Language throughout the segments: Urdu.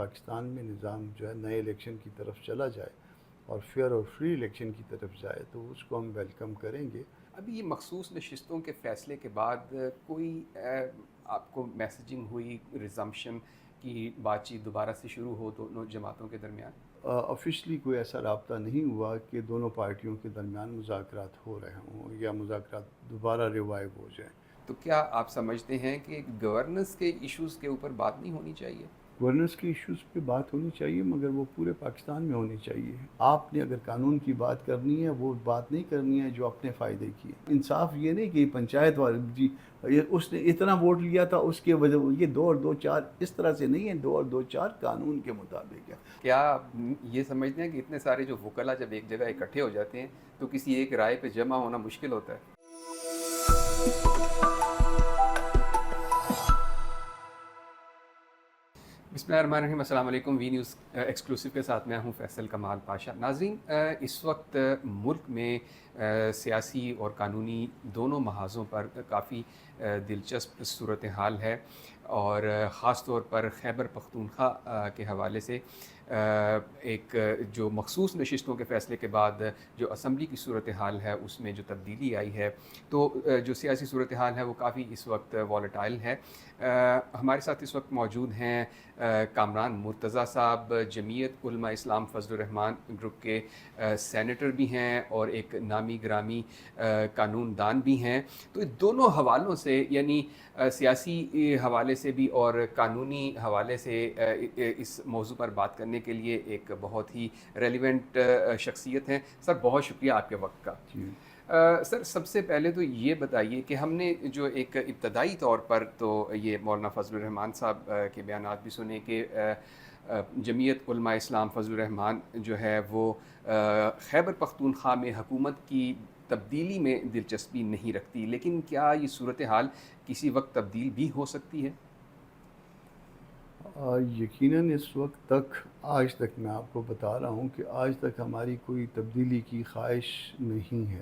پاکستان میں نظام جو ہے نئے الیکشن کی طرف چلا جائے اور فیئر اور فری الیکشن کی طرف جائے تو اس کو ہم ویلکم کریں گے۔ ابھی یہ مخصوص نشستوں کے فیصلے کے بعد کوئی آپ کو میسیجنگ ہوئی ریزمپشن کی بات چیت دوبارہ سے شروع ہو دونوں جماعتوں کے درمیان؟ آفیشلی کوئی ایسا رابطہ نہیں ہوا کہ دونوں پارٹیوں کے درمیان مذاکرات ہو رہے ہوں یا مذاکرات دوبارہ ریوائیو ہو جائیں۔ تو کیا آپ سمجھتے ہیں کہ گورننس کے ایشوز کے اوپر بات نہیں ہونی چاہیے؟ گورننس کے ایشوز پہ بات ہونی چاہیے مگر وہ پورے پاکستان میں ہونی چاہیے۔ آپ نے اگر قانون کی بات کرنی ہے وہ بات نہیں کرنی ہے جو اپنے فائدے کی ہے۔ انصاف یہ نہیں کہ پنچایت والے جی اس نے اتنا ووٹ لیا تھا اس کے وجہ یہ 2 اور 2 4 اس طرح سے نہیں ہے، 2 اور 2 4 قانون کے مطابق ہے۔ کیا آپ یہ سمجھتے ہیں کہ اتنے سارے جو وکلا جب ایک جگہ اکٹھے ہو جاتے ہیں تو کسی ایک رائے پہ جمع ہونا مشکل ہوتا ہے؟ بسم اللہ الرحمن الرحیم، السلام علیکم۔ وی نیوز ایکسکلوسیو کے ساتھ میں ہوں فیصل کمال پاشا۔ ناظرین، اس وقت ملک میں سیاسی اور قانونی دونوں محاذوں پر کافی دلچسپ صورتحال ہے، اور خاص طور پر خیبر پختونخوا کے حوالے سے ایک جو مخصوص نشستوں کے فیصلے کے بعد جو اسمبلی کی صورتحال ہے اس میں جو تبدیلی آئی ہے، تو جو سیاسی صورتحال ہے وہ کافی اس وقت والیٹائل ہے۔ ہمارے ساتھ اس وقت موجود ہیں کامران مرتضیٰ صاحب، جمعیت علماء اسلام فضل الرحمان گروپ کے سینیٹر بھی ہیں اور ایک نامی گرامی قانون دان بھی ہیں۔ تو دونوں حوالوں سے، یعنی سیاسی حوالے سے بھی اور قانونی حوالے سے اس موضوع پر بات کرنے کے لیے ایک بہت ہی ریلیونٹ شخصیت ہیں۔ سر، بہت شکریہ آپ کے وقت کا۔ سر، سب سے پہلے تو یہ بتائیے کہ ہم نے جو ایک ابتدائی طور پر تو یہ مولانا فضل الرحمان صاحب کے بیانات بھی سنے کہ جمعیت علماء اسلام فضل الرحمان جو ہے وہ خیبر پختونخوا میں حکومت کی تبدیلی میں دلچسپی نہیں رکھتی، لیکن کیا یہ صورتحال کسی وقت تبدیل بھی ہو سکتی ہے؟ یقیناً اس وقت تک، آج تک میں آپ کو بتا رہا ہوں کہ آج تک ہماری کوئی تبدیلی کی خواہش نہیں ہے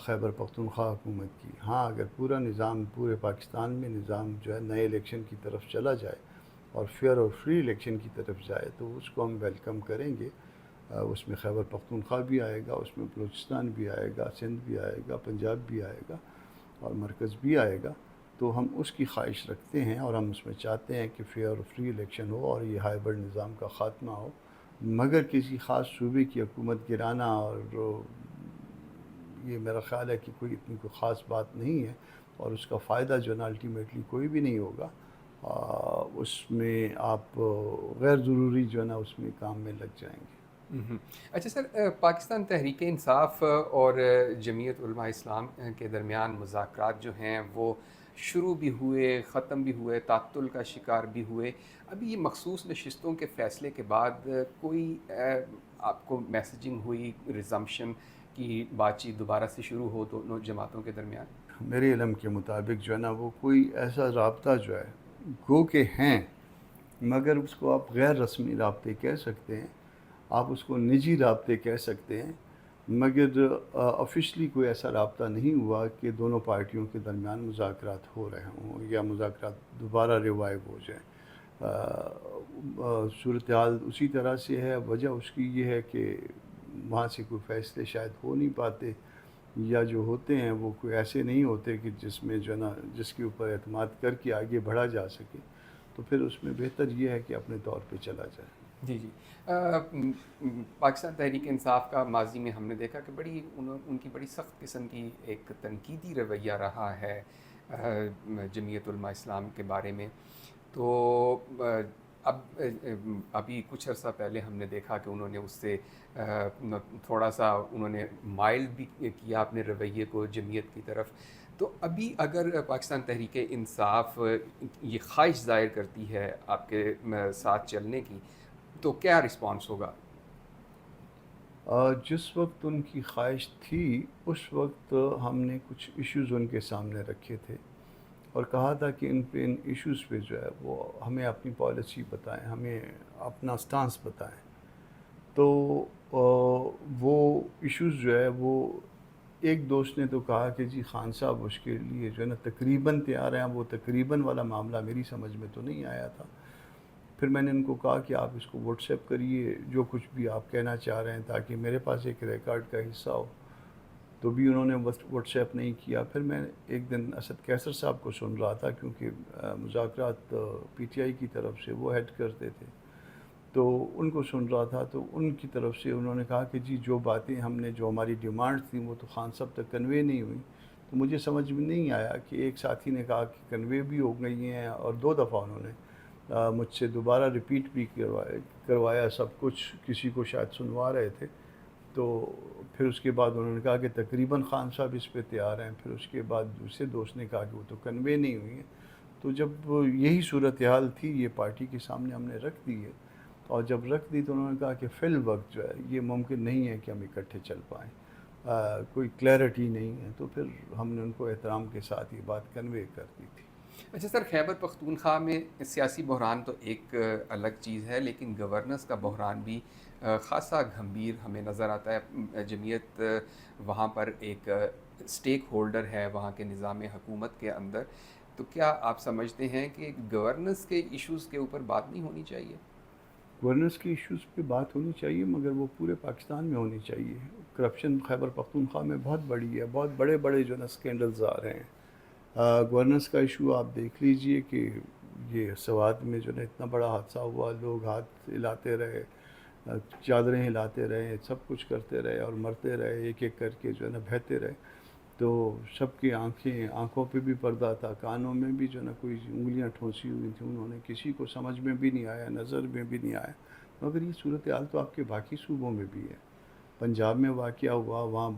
خیبر پختونخوا حکومت کی۔ ہاں، اگر پورا نظام پورے پاکستان میں نظام جو ہے نئے الیکشن کی طرف چلا جائے اور فیئر اور فری الیکشن کی طرف جائے تو اس کو ہم ویلکم کریں گے۔ اس میں خیبر پختونخوا بھی آئے گا، اس میں بلوچستان بھی آئے گا، سندھ بھی آئے گا، پنجاب بھی آئے گا اور مرکز بھی آئے گا۔ تو ہم اس کی خواہش رکھتے ہیں اور ہم اس میں چاہتے ہیں کہ فیئر اور فری الیکشن ہو اور یہ ہائیبرڈ نظام کا خاتمہ ہو، مگر کسی خاص صوبے کی حکومت گرانا اور یہ میرا خیال ہے کہ کوئی اتنی کوئی خاص بات نہیں ہے، اور اس کا فائدہ جو ہے نا الٹیمیٹلی کوئی بھی نہیں ہوگا۔ اس میں آپ غیر ضروری جو ہے نا اس میں کام میں لگ جائیں گے۔ اچھا سر، پاکستان تحریک انصاف اور جمعیت علماء اسلام کے درمیان مذاکرات جو ہیں وہ شروع بھی ہوئے، ختم بھی ہوئے، تعطل کا شکار بھی ہوئے۔ ابھی یہ مخصوص نشستوں کے فیصلے کے بعد کوئی آپ کو میسیجنگ ہوئی ریزمپشن کی بات چیت دوبارہ سے شروع ہو دونوں جماعتوں کے درمیان؟ میرے علم کے مطابق جو ہے نا وہ کوئی ایسا رابطہ جو ہے گو کہ ہیں، مگر اس کو آپ غیر رسمی رابطے کہہ سکتے ہیں، آپ اس کو نجی رابطے کہہ سکتے ہیں، مگر آفیشلی کوئی ایسا رابطہ نہیں ہوا کہ دونوں پارٹیوں کے درمیان مذاکرات ہو رہے ہوں یا مذاکرات دوبارہ ریوائیو ہو جائیں۔ صورتحال اسی طرح سے ہے۔ وجہ اس کی یہ ہے کہ وہاں سے کوئی فیصلے شاید ہو نہیں پاتے، یا جو ہوتے ہیں وہ کوئی ایسے نہیں ہوتے کہ جس میں جو ہے نا جس کے اوپر اعتماد کر کے آگے بڑھا جا سکے، تو پھر اس میں بہتر یہ ہے کہ اپنے طور پہ چلا جائے۔ جی جی، پاکستان تحریک انصاف کا ماضی میں ہم نے دیکھا کہ ان کی بڑی سخت قسم کی ایک تنقیدی رویہ رہا ہے جمعیت علماء اسلام کے بارے میں۔ تو ابھی کچھ عرصہ پہلے ہم نے دیکھا کہ انہوں نے اس سے تھوڑا سا انہوں نے مائلڈ بھی کیا اپنے رویے کو جمعیت کی طرف۔ تو ابھی اگر پاکستان تحریک انصاف یہ خواہش ظاہر کرتی ہے آپ کے ساتھ چلنے کی، تو کیا رسپانس ہوگا؟ جس وقت ان کی خواہش تھی اس وقت ہم نے کچھ ایشوز ان کے سامنے رکھے تھے اور کہا تھا کہ ان ایشوز پہ جو ہے وہ ہمیں اپنی پالیسی بتائیں، ہمیں اپنا سٹانس بتائیں۔ تو وہ ایشوز جو ہے وہ ایک دوست نے تو کہا کہ جی خان صاحب اس کے لیے جو ہے نا تقریباً تیار ہیں۔ وہ تقریباً والا معاملہ میری سمجھ میں تو نہیں آیا تھا۔ پھر میں نے ان کو کہا کہ آپ اس کو واٹس ایپ کریے جو کچھ بھی آپ کہنا چاہ رہے ہیں تاکہ میرے پاس ایک ریکارڈ کا حصہ ہو. تو بھی انہوں نے واٹس ایپ نہیں کیا. پھر میں ایک دن اسد کیسر صاحب کو سن رہا تھا کیونکہ مذاکرات پی ٹی آئی کی طرف سے وہ ہیڈ کرتے تھے, تو ان کو سن رہا تھا. تو ان کی طرف سے انہوں نے کہا کہ جی جو باتیں ہم نے جو ہماری ڈیمانڈ تھیں وہ تو خان صاحب تک کنوے نہیں ہوئی. تو مجھے سمجھ میں نہیں آیا کہ ایک ساتھی نے کہا کہ کنوے بھی ہو گئی ہیں اور 2 دفعہ انہوں نے مجھ سے دوبارہ ریپیٹ بھی کروایا سب کچھ, کسی کو شاید سنوا رہے تھے. تو پھر اس کے بعد انہوں نے کہا کہ تقریباً خان صاحب اس پہ تیار ہیں. پھر اس کے بعد دوسرے دوست نے کہا کہ وہ تو کنوے نہیں ہوئی ہیں. تو جب یہی صورتحال تھی یہ پارٹی کے سامنے ہم نے رکھ دی ہے, اور جب رکھ دی تو انہوں نے کہا کہ فی الوقت جو ہے یہ ممکن نہیں ہے کہ ہم اکٹھے چل پائیں, کوئی کلیئرٹی نہیں ہے. تو پھر ہم نے ان کو احترام کے ساتھ یہ بات کنوے کر دی تھی. اچھا سر, خیبر پختونخوا میں سیاسی بحران تو ایک الگ چیز ہے, لیکن گورننس کا بحران بھی خاصا گھمبیر ہمیں نظر آتا ہے. جمعیت وہاں پر ایک اسٹیک ہولڈر ہے وہاں کے نظام حکومت کے اندر. تو کیا آپ سمجھتے ہیں کہ گورننس کے ایشوز کے اوپر بات نہیں ہونی چاہیے؟ گورننس کے ایشوز پہ بات ہونی چاہیے, مگر وہ پورے پاکستان میں ہونی چاہیے. کرپشن خیبر پختونخوا میں بہت بڑی ہے, بہت بڑے بڑے جو نا اسکینڈلز آ رہے ہیں. گورننس کا ایشو آپ دیکھ لیجئے کہ یہ سوات میں جو نا اتنا بڑا حادثہ ہوا, لوگ ہاتھ ہلاتے رہے, چادریں ہلاتے رہے, سب کچھ کرتے رہے اور مرتے رہے, ایک ایک کر کے جو ہے نا بہتے رہے. تو سب کی آنکھوں پہ بھی پردہ تھا, کانوں میں بھی جو نا کوئی انگلیاں ٹھونسی ہوئی تھیں. انہوں نے کسی کو سمجھ میں بھی نہیں آیا, نظر میں بھی نہیں آیا. مگر یہ صورتحال تو آپ کے باقی صوبوں میں بھی ہے. پنجاب میں واقعہ ہوا, وہاں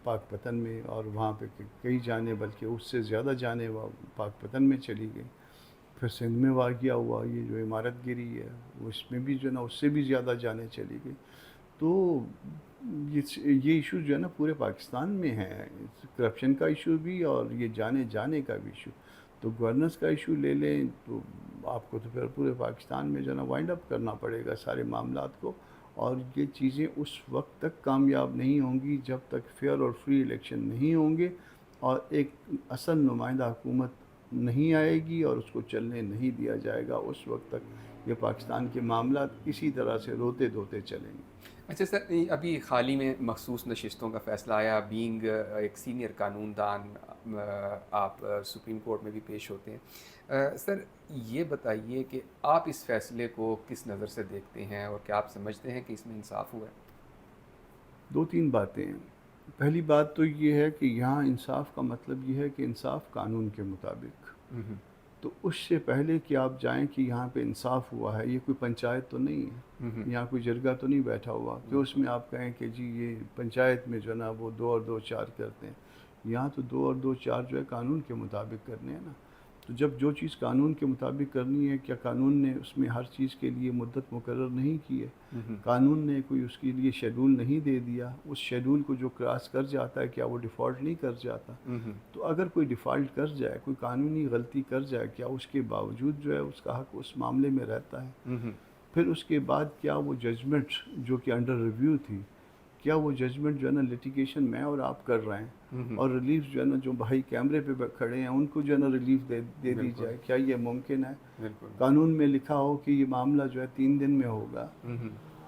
پاک پتن میں, اور وہاں پہ کئی جانیں بلکہ اس سے زیادہ جانیں پاک پتن میں چلی گئی. پھر سندھ میں واقعہ ہوا, یہ جو عمارت گری ہے اس میں بھی جو نا اس سے بھی زیادہ جانیں چلی گئی. تو یہ ایشو جو ہے نا پورے پاکستان میں ہے, کرپشن کا ایشو بھی اور یہ جانے کا بھی ایشو. تو گورننس کا ایشو لے لیں تو آپ کو تو پھر پورے پاکستان میں جو ہے نا وائنڈ اپ کرنا پڑے گا سارے معاملات کو. اور یہ چیزیں اس وقت تک کامیاب نہیں ہوں گی جب تک فیئر اور فری الیکشن نہیں ہوں گے اور ایک اصل نمائندہ حکومت نہیں آئے گی اور اس کو چلنے نہیں دیا جائے گا. اس وقت تک یہ پاکستان کے معاملات اسی طرح سے روتے دھوتے چلیں گے. اچھا سر, ابھی حال ہی میں مخصوص نشستوں کا فیصلہ آیا. بینگ ایک سینئر قانون دان آپ سپریم کورٹ میں بھی پیش ہوتے ہیں. سر یہ بتائیے کہ آپ اس فیصلے کو کس نظر سے دیکھتے ہیں, اور کیا آپ سمجھتے ہیں کہ اس میں انصاف ہوا ہے؟ 2-3 باتیں ہیں. پہلی بات تو یہ ہے کہ یہاں انصاف کا مطلب یہ ہے کہ انصاف قانون کے مطابق. تو اس سے پہلے کہ آپ جائیں کہ یہاں پہ انصاف ہوا ہے, یہ کوئی پنچایت تو نہیں ہے, یہاں کوئی جرگہ تو نہیں بیٹھا ہوا کہ اس میں آپ کہیں کہ جی یہ پنچایت میں جو ہے نا وہ 2 اور 2 4 کرتے ہیں. یہاں تو 2 اور 2 4 جو ہے قانون کے مطابق کرنے ہیں نا. تو جب جو چیز قانون کے مطابق کرنی ہے, کیا قانون نے اس میں ہر چیز کے لیے مدت مقرر نہیں کی ہے؟ قانون نے کوئی اس کے لیے شیڈول نہیں دے دیا؟ اس شیڈول کو جو کراس کر جاتا ہے کیا وہ ڈیفالٹ نہیں کر جاتا؟ تو اگر کوئی ڈیفالٹ کر جائے, کوئی قانونی غلطی کر جائے, کیا اس کے باوجود جو ہے اس کا حق اس معاملے میں رہتا ہے؟ پھر اس کے بعد کیا وہ ججمنٹ جو کہ انڈر ریویو تھی, کیا وہ ججمنٹ جو ہے نا لیٹیگیشن میں اور آپ کر رہے ہیں, اور ریلیف جو ہے نا جو بھائی کیمرے پہ کھڑے ہیں ان کو جو ہے نا ریلیف دے دی جائے, کیا یہ ممکن ہے؟ قانون میں لکھا ہو کہ یہ معاملہ جو ہے 3 دن میں ہوگا,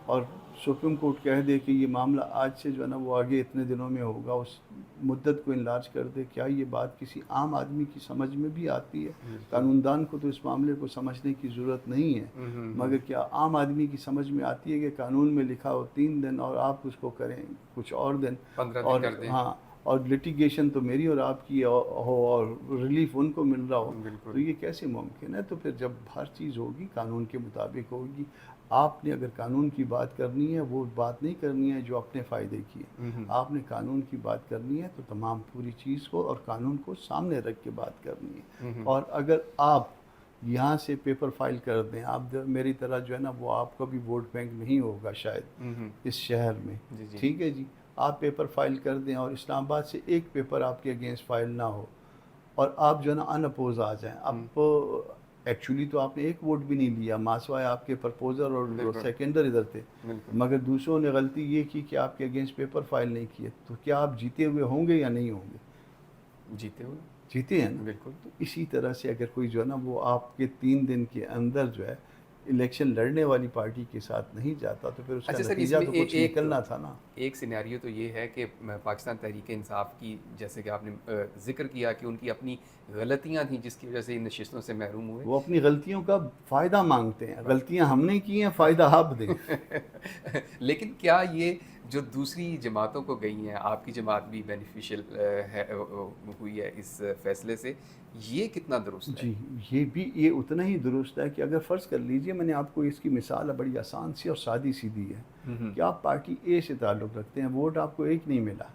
اور سپریم کورٹ کہہ دے کہ یہ معاملہ آج سے جو ہے نا وہ آگے اتنے دنوں میں ہوگا, اس مدت کو انلارج کر دے. کیا یہ بات کسی عام آدمی کی سمجھ میں بھی آتی ہے؟ قانون دان کو تو اس معاملے کو سمجھنے کی ضرورت نہیں ہے, مگر کیا عام آدمی کی سمجھ میں آتی ہے کہ قانون میں لکھا ہو 3 دن اور آپ اس کو کریں کچھ اور دن, 15 اور دن کر دیں. ہاں, اور لٹیگیشن تو میری اور آپ کی ہو اور ریلیف ان کو مل رہا ہو, تو یہ کیسے ممکن ہے؟ تو پھر جب ہر چیز ہوگی قانون کے مطابق ہوگی. آپ نے اگر قانون کی بات کرنی ہے وہ بات نہیں کرنی ہے جو اپنے فائدے کی ہے, آپ نے قانون کی بات کرنی ہے تو تمام پوری چیز کو اور قانون کو سامنے رکھ کے بات کرنی ہے. اور اگر آپ یہاں سے پیپر فائل کر دیں, آپ میری طرح جو ہے نا وہ آپ کا بھی ووٹ بینک نہیں ہوگا شاید اس شہر میں, ٹھیک ہے جی, آپ پیپر فائل کر دیں اور اسلام آباد سے ایک پیپر آپ کے اگینسٹ فائل نہ ہو اور آپ جو ہے نا ان اپوز آ جائیں. اب ایکچولی تو آپ نے ایک ووٹ بھی نہیں لیا, ماسوائے آپ کے پرپوزر اور سیکنڈر ادھر تھے, مگر دوسروں نے غلطی یہ کی کہ آپ کے اگینسٹ پیپر فائل نہیں کیے. تو کیا آپ جیتے ہوئے ہوں گے یا نہیں ہوں گے؟ جیتے ہیں نا. بالکل. تو اسی طرح سے اگر کوئی جو ہے نا وہ آپ کے 3 دن کے اندر جو ہے الیکشن لڑنے والی پارٹی کے ساتھ نہیں جاتا تو پھر اس کا اچھا سر، اس نتیجہ میں تو کچھ نکلنا تھا نا. ایک سینیریو تو یہ ہے کہ پاکستان تحریک انصاف کی، جیسے کہ آپ نے ذکر کیا کہ ان کی اپنی غلطیاں تھیں جس کی وجہ سے ان نشستوں سے محروم ہوئے. وہ اپنی غلطیوں کا فائدہ مانگتے ہیں. غلطیاں ہم نے کی ہیں، فائدہ آپ دیں. لیکن کیا یہ جو دوسری جماعتوں کو گئی ہیں، آپ کی جماعت بھی بینیفیشل ہوئی ہے اس فیصلے سے، یہ کتنا درست ہے؟ جی یہ اتنا ہی درست ہے کہ اگر فرض کر لیجئے، میں نے آپ کو اس کی مثال بڑی آسان سی اور سادی سی دی ہے کہ آپ پارٹی اے سے تعلق رکھتے ہیں، ووٹ آپ کو ایک نہیں ملا،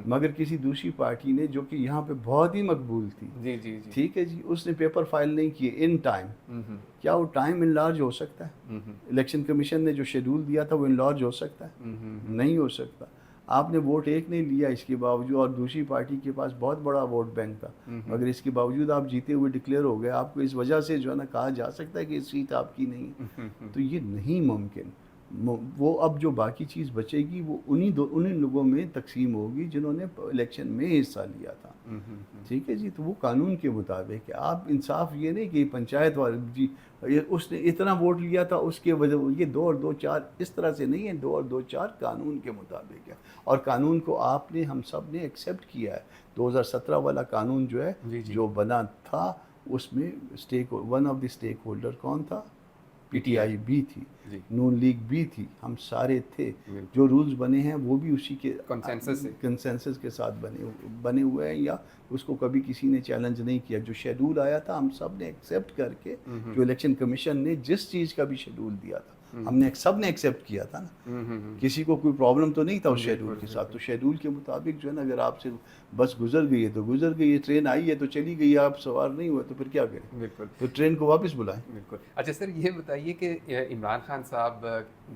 مگر کسی دوسری پارٹی نے جو کہ یہاں پہ بہت ہی مقبول تھی، جی ٹھیک ہے جی، اس نے پیپر فائل نہیں کیے ان ٹائم، کیا وہ ٹائم انلارج ہو سکتا ہے؟ الیکشن کمیشن نے جو شیڈول دیا تھا وہ انلارج ہو سکتا ہے؟ نہیں ہو سکتا. آپ نے ووٹ ایک نہیں لیا اس کے باوجود، اور دوسری پارٹی کے پاس بہت بڑا ووٹ بینک تھا، مگر اس کے باوجود آپ جیتے ہوئے ڈکلیئر ہو گئے. آپ کو اس وجہ سے جو ہے نا کہا جا سکتا ہے کہ اس سیٹ آپ کی نہیں ہے؟ تو یہ نہیں ممکن. وہ اب جو باقی چیز بچے گی وہ انہی لوگوں میں تقسیم ہوگی جنہوں نے الیکشن میں حصہ لیا تھا. ٹھیک ہے جی. تو وہ قانون کے مطابق ہے. آپ انصاف یہ نہیں کہ پنچایت والے جی اس نے اتنا ووٹ لیا تھا اس کے وجہ، یہ 2 اور 2 4 اس طرح سے نہیں ہے. 2 اور 2 4 قانون کے مطابق ہے، اور قانون کو آپ نے، ہم سب نے ایکسیپٹ کیا ہے. 2017 والا قانون جو ہے جو بنا تھا اس میں one of the stake holder کون تھا؟ پی ٹی آئی بھی تھی، نون لیگ بھی تھی، ہم سارے تھے. جو رولز بنے ہیں وہ بھی اسی کے کنسنسس کے ساتھ بنے ہوئے ہیں، یا اس کو کبھی کسی نے چیلنج نہیں کیا. جو شیڈول آیا تھا ہم سب نے ایکسیپٹ کر کے، جو الیکشن کمیشن نے جس چیز کا بھی شیڈول دیا تھا ہم نے سب نے ایکسیپٹ کیا تھا نا. کسی کو کوئی پرابلم تو نہیں تھا اس شیڈول کے ساتھ. تو شیڈول کے مطابق جو ہے نا، اگر آپ سے بس گزر گئی ہے تو گزر گئی ہے، ٹرین آئی ہے تو چلی گئی، آپ سوار نہیں ہوئے تو پھر کیا کریں؟ بالکل. تو ٹرین کو واپس بلائیں. بالکل. اچھا سر، یہ بتائیے کہ عمران خان صاحب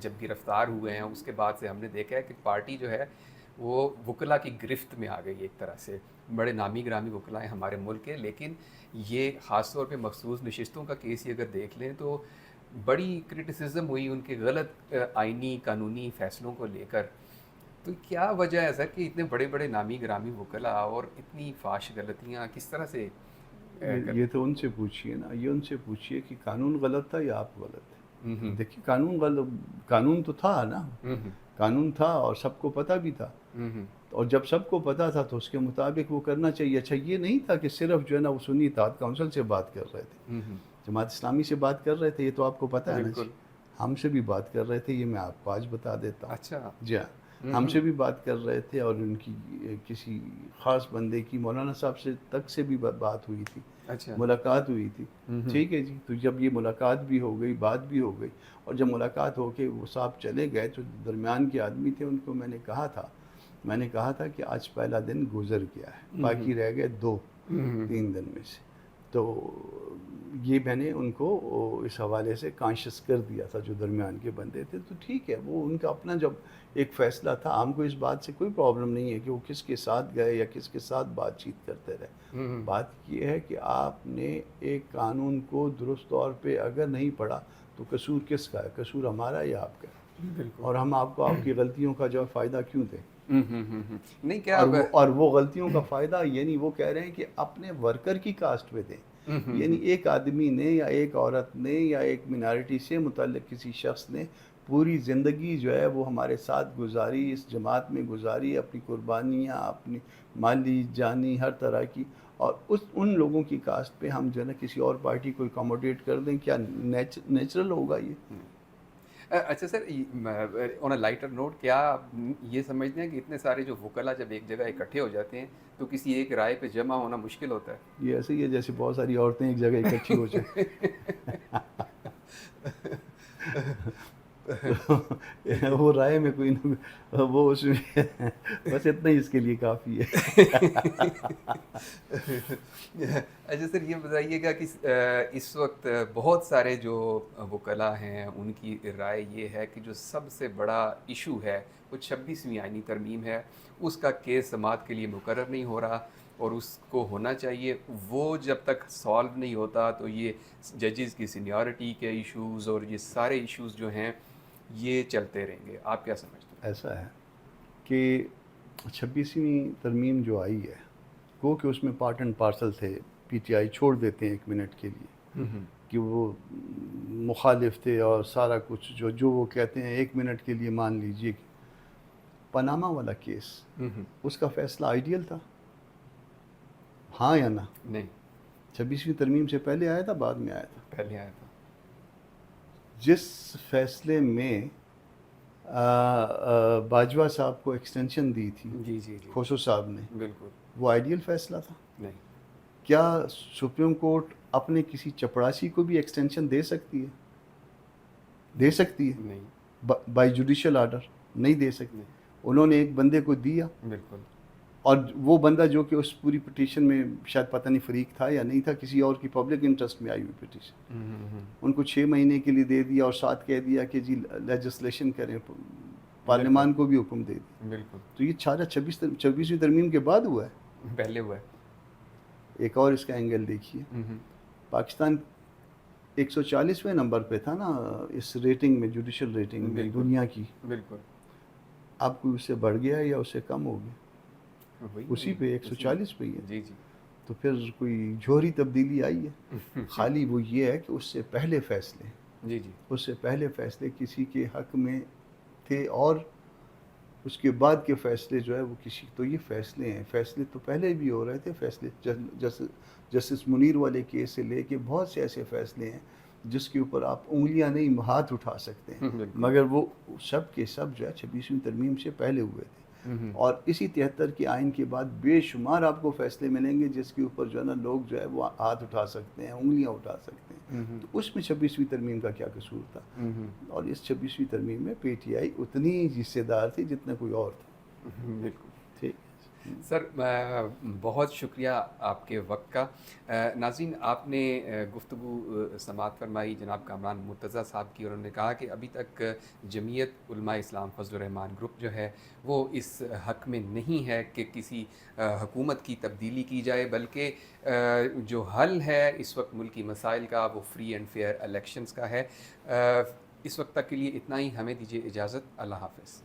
جب گرفتار ہوئے ہیں اس کے بعد سے ہم نے دیکھا ہے کہ پارٹی جو ہے وہ وکلا کی گرفت میں آ گئی ایک طرح سے. بڑے نامی گرامی وکلا ہیں ہمارے ملک کے، لیکن یہ خاص طور پہ مخصوص نشستوں کا کیس ہی اگر دیکھ لیں تو بڑی کرٹیسزم ہوئی ان کے غلط آئینی قانونی فیصلوں کو لے کر. تو کیا وجہ ہے سر کہ اتنے بڑے بڑے نامی گرامی وکلا اور اتنی فاش غلطیاں کس طرح سے؟ یہ تو ان سے پوچھیے نا، یہ ان سے پوچھیے کہ قانون غلط تھا یا آپ غلط تھے. دیکھیے قانون تو تھا نا، قانون تھا اور سب کو پتہ بھی تھا، اور جب سب کو پتہ تھا تو اس کے مطابق وہ کرنا چاہیے. اچھا یہ نہیں تھا کہ صرف جو ہے نا وہ سنی اتحاد کونسل سے بات کر رہے تھے، جماعت اسلامی سے بات کر رہے تھے، یہ تو آپ کو پتہ ہے نا. ہم سے بھی بات کر رہے تھے، یہ میں آپ کو آج بتا دیتا ہوں. اچھا جی ہاں، ہم سے بھی بات کر رہے تھے، اور ان کی کسی خاص بندے کی مولانا صاحب سے تک سے بھی بات ہوئی تھی، ملاقات ہوئی تھی. ٹھیک ہے جی. تو جب یہ ملاقات بھی ہو گئی، بات بھی ہو گئی، اور جب ملاقات ہو کے وہ صاحب چلے گئے تو درمیان کے آدمی تھے، ان کو میں نے کہا تھا کہ آج پہلا دن گزر گیا ہے، باقی رہ گئے 3 دن میں سے. تو یہ میں نے ان کو اس حوالے سے کانشیس کر دیا تھا جو درمیان کے بندے تھے. تو ٹھیک ہے، وہ ان کا اپنا جب ایک فیصلہ تھا، ہم کو اس بات سے کوئی پرابلم نہیں ہے کہ وہ کس کے ساتھ گئے یا کس کے ساتھ بات چیت کرتے رہے. بات یہ ہے کہ آپ نے ایک قانون کو درست طور پہ اگر نہیں پڑھا تو قصور کس کا ہے؟ قصور ہمارا یا آپ کا؟ اور ہم آپ کو آپ کی غلطیوں کا جو فائدہ کیوں دیں؟ نہیں کیا اور وہ غلطیوں کا فائدہ یعنی وہ کہہ رہے ہیں کہ اپنے ورکر کی کاسٹ پہ دیں. یعنی ایک آدمی نے یا ایک عورت نے یا ایک منارٹی سے متعلق کسی شخص نے پوری زندگی جو ہے وہ ہمارے ساتھ گزاری، اس جماعت میں گزاری، اپنی قربانیاں، اپنی مالی جانی ہر طرح کی، اور ان لوگوں کی کاسٹ پہ ہم جو ہے نا کسی اور پارٹی کو اکاموڈیٹ کر دیں، کیا نیچرل ہوگا یہ؟ اچھا سر، آن اے لائٹر نوٹ، کیا آپ یہ سمجھتے ہیں کہ اتنے سارے جو وکلا جب ایک جگہ اکٹھے ہو جاتے ہیں تو کسی ایک رائے پہ جمع ہونا مشکل ہوتا ہے؟ یہ ایسے ہی ہے جیسے بہت ساری عورتیں ایک جگہ اکٹھی ہو جائیں. وہ رائے میں کوئی نہ وہ اس میں بس اتنا ہی اس کے لیے کافی ہے. اچھا سر، یہ بتائیے گا کہ اس وقت بہت سارے جو وکلا ہیں ان کی رائے یہ ہے کہ جو سب سے بڑا ایشو ہے وہ 26ویں آئینی ترمیم ہے، اس کا کیس سماعت کے لیے مقرر نہیں ہو رہا اور اس کو ہونا چاہیے. وہ جب تک سالو نہیں ہوتا تو یہ ججز کی سینیورٹی کے ایشوز اور یہ سارے ایشوز جو ہیں یہ چلتے رہیں گے. آپ کیا سمجھتے ہیں؟ ایسا ہے کہ 26ویں ترمیم جو آئی ہے وہ کہ اس میں پارٹ اینڈ پارسل تھے، پی ٹی آئی چھوڑ دیتے ہیں 1 منٹ کے لیے کہ وہ مخالف تھے اور سارا کچھ جو وہ کہتے ہیں 1 منٹ کے لیے مان لیجئے کہ پاناما والا کیس اس کا فیصلہ آئیڈیل تھا، ہاں یا نہ؟ نہیں، 26ویں ترمیم سے پہلے آیا تھا بعد میں آیا تھا؟ پہلے آیا تھا۔ جس فیصلے میں باجوہ صاحب کو ایکسٹینشن دی تھی جی جی جی، کھوسو صاحب نے، بالکل وہ آئیڈیل فیصلہ تھا؟ نہیں، کیا سپریم کورٹ اپنے کسی چپڑاسی کو بھی ایکسٹینشن دے سکتی ہے؟ دے سکتی ہے نہیں، بائی جوڈیشل آرڈر؟ نہیں دے سکتی۔ نہیں، انہوں نے ایک بندے کو دیا، بالکل، اور وہ بندہ جو کہ اس پوری پٹیشن میں شاید پتہ نہیں فریق تھا یا نہیں تھا، کسی اور کی پبلک انٹرسٹ میں آئی ہوئی پٹیشن، ان کو 6 مہینے کے لیے دے دیا اور ساتھ کہہ دیا کہ جی لیجسلیشن کریں، پارلیمان کو بھی حکم دے دیا۔ بالکل، تو یہ سارا 26ویں ترمیم کے بعد ہوا ہے۔ پہلے ہوا ہے۔ ایک اور اس کا اینگل دیکھیے، پاکستان 140ویں نمبر پہ تھا نا اس ریٹنگ میں، جوڈیشل ریٹنگ میں دنیا کی، بالکل، اب کوئی اس سے بڑھ گیا ہے یا اس سے کم ہو گیا؟ اسی پہ 140 پہ ہی ہے۔ جی جی، تو پھر کوئی جوہری تبدیلی آئی ہے؟ خالی وہ یہ ہے کہ اس سے پہلے فیصلے، جی جی، اس سے پہلے فیصلے کسی کے حق میں تھے، اور اس کے بعد کے فیصلے جو ہے وہ کسی، تو یہ فیصلے ہیں، فیصلے تو پہلے بھی ہو رہے تھے، فیصلے جسٹس منیر والے کیس سے لے کے بہت سے ایسے فیصلے ہیں جس کے اوپر آپ انگلیاں نہیں ہاتھ اٹھا سکتے ہیں، مگر وہ سب کے سب جو ہے 26ویں ترمیم سے پہلے ہوئے تھے۔ اور اسی 73 کے آئین کے بعد بے شمار آپ کو فیصلے ملیں گے جس کے اوپر جو ہے نا لوگ جو ہے وہ ہاتھ اٹھا سکتے ہیں، انگلیاں اٹھا سکتے ہیں۔ تو اس میں 26ویں ترمیم کا کیا قصور تھا؟ اور اس 26ویں ترمیم میں پی ٹی آئی اتنی حصے دار تھی جتنا کوئی اور تھا۔ بالکل ٹھیک سر، بہت شکریہ آپ کے وقت کا۔ ناظرین، آپ نے گفتگو سماعت فرمائی جناب کامران مرتضیٰ صاحب کی، اور انہوں نے کہا کہ ابھی تک جمعیت علماء اسلام فضل الرحمان گروپ جو ہے وہ اس حق میں نہیں ہے کہ کسی حکومت کی تبدیلی کی جائے، بلکہ جو حل ہے اس وقت ملکی مسائل کا وہ فری اینڈ فیئر الیکشنز کا ہے۔ اس وقت تک کے لیے اتنا ہی، ہمیں دیجیے اجازت، اللہ حافظ۔